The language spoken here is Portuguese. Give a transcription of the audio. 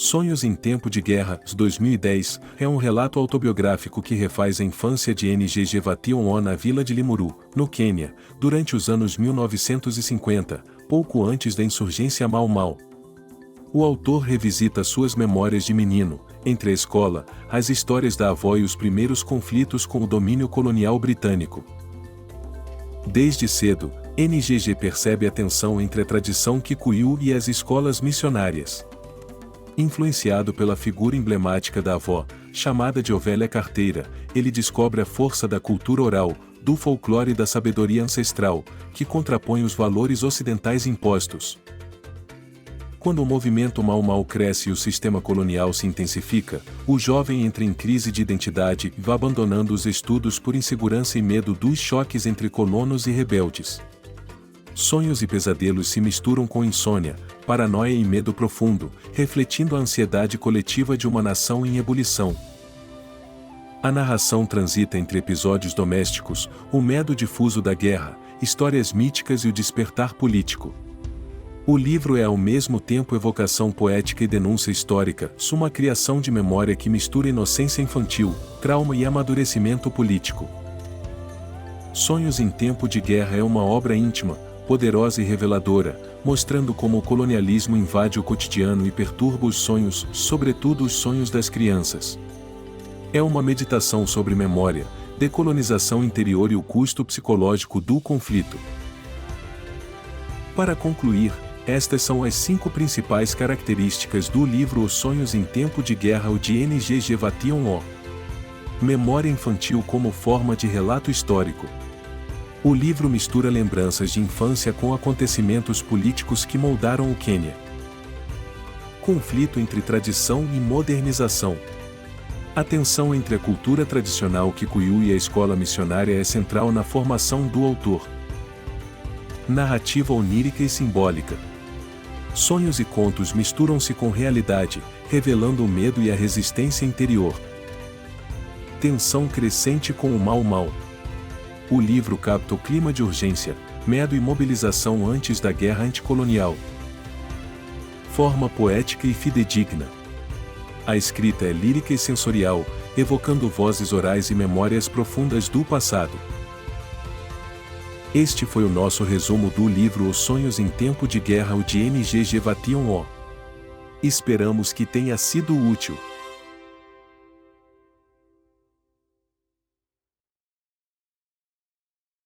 Sonhos em Tempo de Guerra, 2010, é um relato autobiográfico que refaz a infância de NGG Vation na vila de Limuru, no Quênia, durante os anos 1950, pouco antes da insurgência Mau Mau. O autor revisita suas memórias de menino, entre a escola, as histórias da avó e os primeiros conflitos com o domínio colonial britânico. Desde cedo, NGG percebe a tensão entre a tradição Kikuyu e as escolas missionárias. Influenciado pela figura emblemática da avó, chamada de ovelha carteira, ele descobre a força da cultura oral, do folclore e da sabedoria ancestral, que contrapõe os valores ocidentais impostos. Quando o movimento Mau Mau cresce e o sistema colonial se intensifica, o jovem entra em crise de identidade e vai abandonando os estudos por insegurança e medo dos choques entre colonos e rebeldes. Sonhos e pesadelos se misturam com insônia, paranoia e medo profundo, refletindo a ansiedade coletiva de uma nação em ebulição. A narração transita entre episódios domésticos, o medo difuso da guerra, histórias míticas e o despertar político. O livro é ao mesmo tempo evocação poética e denúncia histórica, uma criação de memória que mistura inocência infantil, trauma e amadurecimento político. Sonhos em Tempo de Guerra é uma obra íntima, poderosa e reveladora, mostrando como o colonialismo invade o cotidiano e perturba os sonhos, sobretudo os sonhos das crianças. É uma meditação sobre memória, decolonização interior e o custo psicológico do conflito. Para concluir, estas são as 5 principais características do livro Os Sonhos em Tempo de Guerra de NGG Vation. Memória infantil como forma de relato histórico. O livro mistura lembranças de infância com acontecimentos políticos que moldaram o Quênia. Conflito entre tradição e modernização. A tensão entre a cultura tradicional Kikuyu e a escola missionária é central na formação do autor. Narrativa onírica e simbólica. Sonhos e contos misturam-se com realidade, revelando o medo e a resistência interior. Tensão crescente com o Mau Mau. O livro capta o clima de urgência, medo e mobilização antes da guerra anticolonial. Forma poética e fidedigna. A escrita é lírica e sensorial, evocando vozes orais e memórias profundas do passado. Este foi o nosso resumo do livro Os Sonhos em Tempo de Guerra de NGG Vation. Esperamos que tenha sido útil.